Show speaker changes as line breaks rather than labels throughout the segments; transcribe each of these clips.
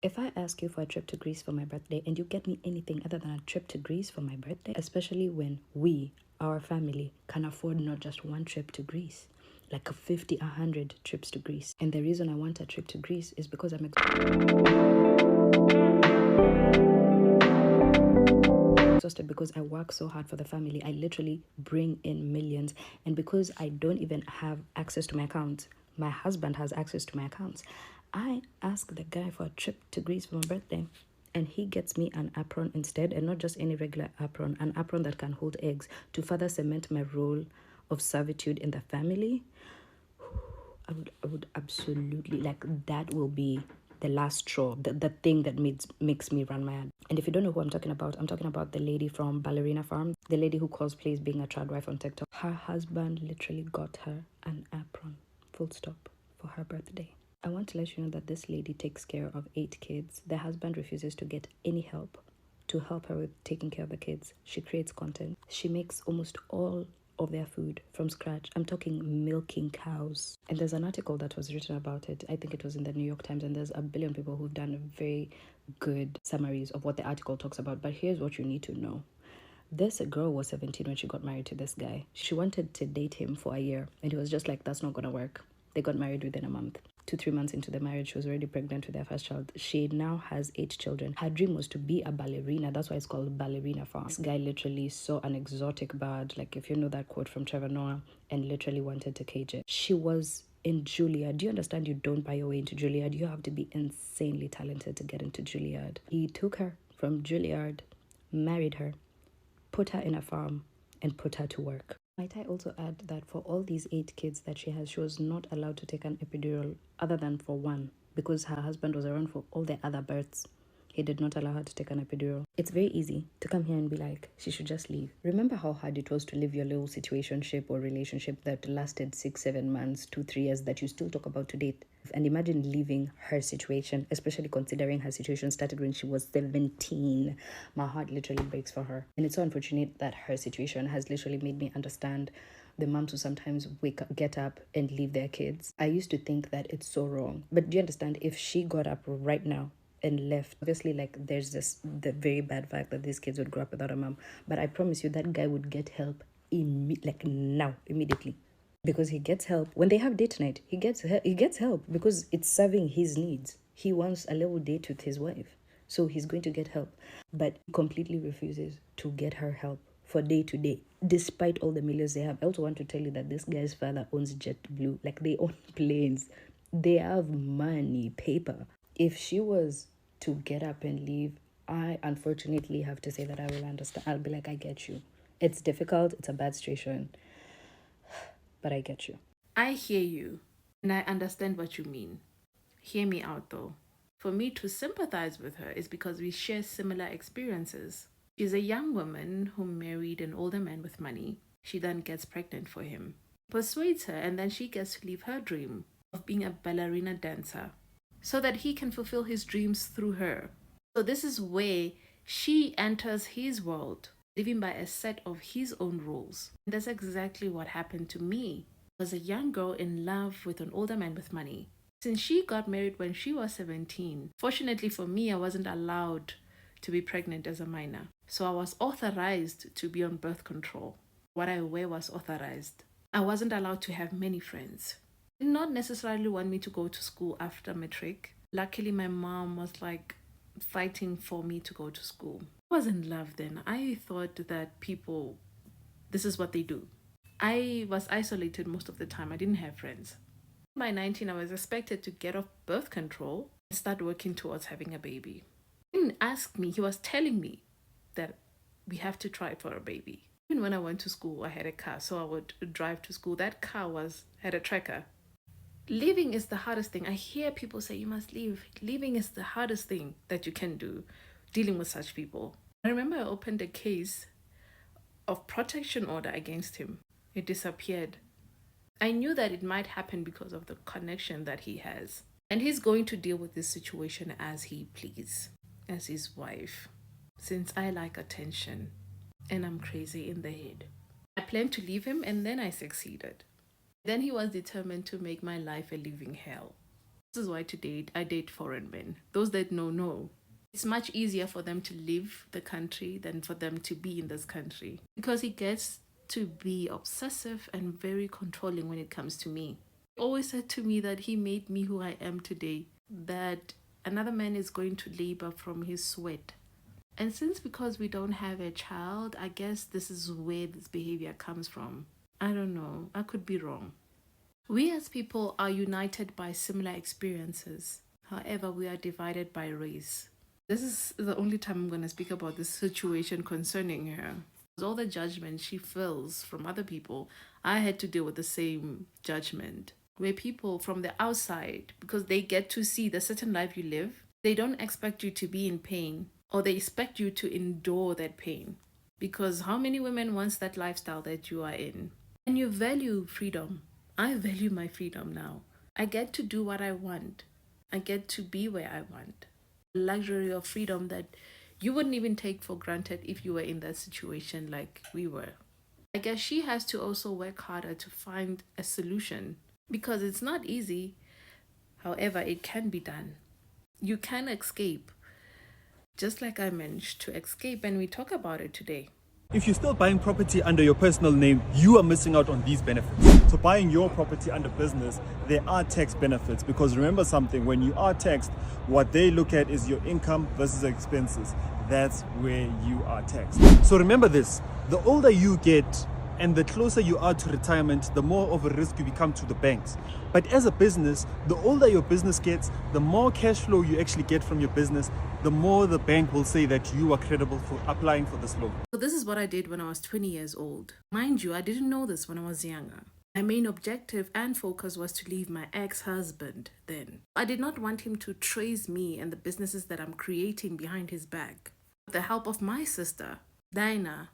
If I ask you for a trip to Greece for my birthday and you get me anything other than a trip to Greece for my birthday, especially when we, our family, can afford not just one trip to Greece, like a 50, 100 trips to Greece. And the reason I want a trip to Greece is because I'm exhausted because I work so hard for the family. I literally bring in millions. And because I don't even have access to my accounts, my husband has access to my accounts. I ask the guy for a trip to Greece for my birthday, and he gets me an apron instead, and not just any regular apron, an apron that can hold eggs to further cement my role of servitude in the family. I would absolutely, like, that will be the last straw, the thing that makes me run mad. And if you don't know who I'm talking about the lady from Ballerina Farm, the lady who cosplays being a child wife on TikTok. Her husband literally got her an apron, full stop, for her birthday. I want to let you know that this lady takes care of 8 kids. The husband refuses to get any help to help her with taking care of the kids. She creates content. She makes almost all of their food from scratch. I'm talking milking cows. And there's an article that was written about it. I think it was in the New York Times, and there's a billion people who've done very good summaries of what the article talks about. But here's what you need to know. This girl was 17 when she got married to this guy. She wanted to date him for a year, and he was just like, that's not gonna work. They got married within a month. 2-3 months into the marriage, she was already pregnant with their first child. She now has 8 children. Her dream was to be a ballerina. That's why it's called Ballerina Farm. This guy literally saw an exotic bird, like if you know that quote from Trevor Noah, and literally wanted to cage it. She was in Juilliard. Do you understand? You don't buy your way into Juilliard. You have to be insanely talented to get into Juilliard. He took her from Juilliard, married her, put her in a farm, and put her to work. Might I also add that for all these 8 kids that she has, she was not allowed to take an epidural other than for one, because her husband was around for all the other births. He did not allow her to take an epidural. It's very easy to come here and be like, she should just leave. Remember how hard it was to live your little situationship or relationship that lasted 6-7 months, 2-3 years that you still talk about to date? And imagine leaving her situation, especially considering her situation started when she was 17. My heart literally breaks for her. And it's so unfortunate that her situation has literally made me understand the moms who sometimes get up and leave their kids. I used to think that it's so wrong. But do you understand? If she got up right now and left, obviously, like, there's the very bad fact that these kids would grow up without a mom. But I promise you, that guy would get help now, immediately. Because he gets help when they have date night. He gets help because it's serving his needs. He wants a little date with his wife, so he's going to get help. But he completely refuses to get her help for day to day, despite all the millions they have. I also want to tell you that this guy's father owns JetBlue. Like, they own planes. They have money, paper. If she was to get up and leave, I unfortunately have to say that I will understand. I'll be like, I get you. It's difficult. It's a bad situation, but I get you.
I hear you, and I understand what you mean. Hear me out though. For me to sympathize with her is because we share similar experiences. She's a young woman who married an older man with money. She then gets pregnant for him, persuades her, and then she gets to live her dream of being a ballerina dancer so that he can fulfill his dreams through her. So, this is where she enters his world, living by a set of his own rules. And that's exactly what happened to me. I was a young girl in love with an older man with money. Since she got married when she was 17, fortunately for me, I wasn't allowed to be pregnant as a minor. So I was authorized to be on birth control. What I wear was authorized. I wasn't allowed to have many friends. Did not necessarily want me to go to school after matric. Luckily, my mom was like fighting for me to go to school. I was in love then. I thought that people, this is what they do. I was isolated most of the time. I didn't have friends. By 19, I was expected to get off birth control and start working towards having a baby. He didn't ask me, he was telling me that we have to try for a baby. Even when I went to school, I had a car, so I would drive to school. That car had a tracker. Leaving is the hardest thing. I hear people say you must leave. Leaving is the hardest thing that you can do dealing with such people. I remember I opened a case of protection order against him. It disappeared. I knew that it might happen because of the connection that he has. And he's going to deal with this situation as he please, as his wife, since I like attention and I'm crazy in the head. I planned to leave him and then I succeeded. Then he was determined to make my life a living hell. This is why I date foreign men. Those that know. It's much easier for them to leave the country than for them to be in this country because he gets to be obsessive and very controlling when it comes to me. He always said to me that he made me who I am today, that another man is going to labor from his sweat. And because we don't have a child, I guess this is where this behavior comes from. I don't know. I could be wrong. We as people are united by similar experiences. However, we are divided by race. This is the only time I'm going to speak about this situation concerning her. All the judgment she feels from other people, I had to deal with the same judgment. Where people from the outside, because they get to see the certain life you live, they don't expect you to be in pain, or they expect you to endure that pain. Because how many women wants that lifestyle that you are in? And you value freedom. I value my freedom now. I get to do what I want. I get to be where I want. The luxury of freedom that you wouldn't even take for granted if you were in that situation like we were. I guess she has to also work harder to find a solution because it's not easy. However, it can be done. You can escape, just like I managed to escape, and we talk about it today.
If you're still buying property under your personal name, you are missing out on these benefits. So buying your property under business, there are tax benefits, because remember something, when you are taxed, what they look at is your income versus expenses. That's where you are taxed. So remember this, the older you get and the closer you are to retirement, the more of a risk you become to the banks. But as a business, the older your business gets, the more cash flow you actually get from your business, the more the bank will say that you are credible for applying for this loan.
So this is what I did when I was 20 years old. Mind you, I didn't know this when I was younger. My main objective and focus was to leave my ex-husband then. I did not want him to trace me and the businesses that I'm creating behind his back. With the help of my sister, Dinah,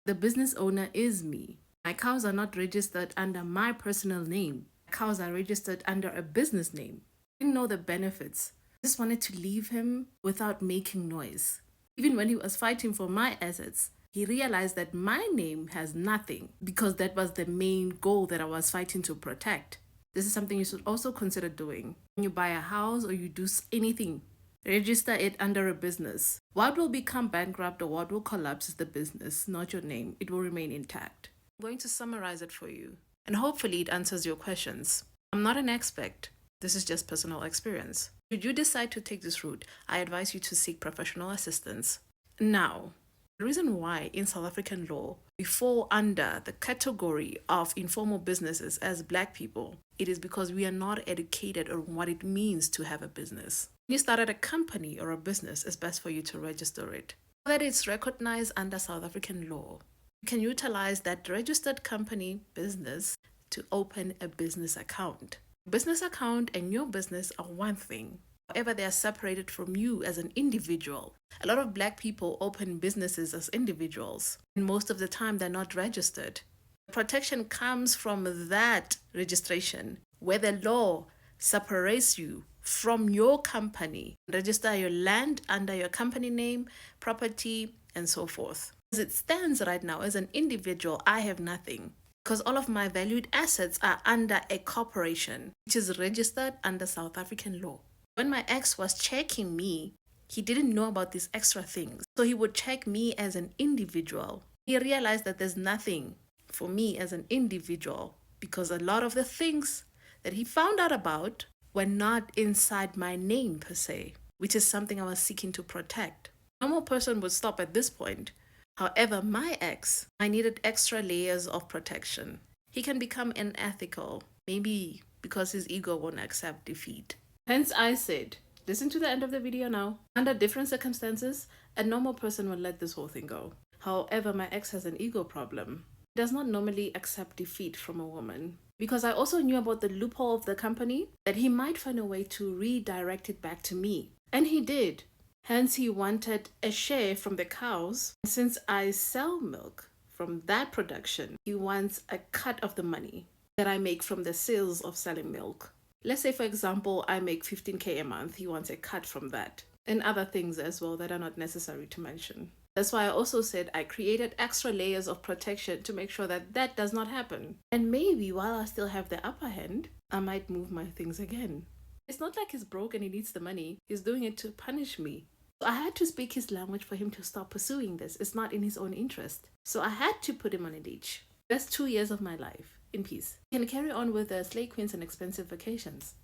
the business owner is me. My cows are not registered under my personal name. My cows are registered under a business name. I didn't know the benefits. I just wanted to leave him without making noise. Even when he was fighting for my assets, he realized that my name has nothing because that was the main goal that I was fighting to protect. This is something you should also consider doing. When you buy a house or you do anything, register it under a business. What will become bankrupt or what will collapse is the business, not your name. It will remain intact. I'm going to summarize it for you, and hopefully it answers your questions. I'm not an expert. This is just personal experience. Should you decide to take this route, I advise you to seek professional assistance. Now, the reason why in South African law we fall under the category of informal businesses as Black people, it is because we are not educated on what it means to have a business. When you started a company or a business, it's best for you to register it. So that it's recognized under South African law, you can utilize that registered company business to open a business account. Business account and your business are one thing. However, they are separated from you as an individual. A lot of Black people open businesses as individuals, and most of the time they're not registered. The protection comes from that registration, where the law separates you from your company. Register your land under your company name, property, and so forth. As it stands right now, as an individual, I have nothing, because all of my valued assets are under a corporation, which is registered under South African law. When my ex was checking me, he didn't know about these extra things. So he would check me as an individual. He realized that there's nothing for me as an individual because a lot of the things that he found out about were not inside my name per se, which is something I was seeking to protect. No more person would stop at this point. However, my ex, I needed extra layers of protection. He can become unethical, maybe because his ego won't accept defeat. Hence I said, listen to the end of the video now. Under different circumstances, a normal person will let this whole thing go. However, my ex has an ego problem. He does not normally accept defeat from a woman. Because I also knew about the loophole of the company, that he might find a way to redirect it back to me. And he did. Hence, he wanted a share from the cows. Since I sell milk from that production, he wants a cut of the money that I make from the sales of selling milk. Let's say, for example, I make 15K a month. He wants a cut from that. And other things as well that are not necessary to mention. That's why I also said I created extra layers of protection to make sure that that does not happen. And maybe while I still have the upper hand, I might move my things again. It's not like he's broke and he needs the money. He's doing it to punish me. So I had to speak his language for him to stop pursuing this. It's not in his own interest. So I had to put him on a leash. That's 2 years of my life in peace. He can carry on with slay queens and expensive vacations.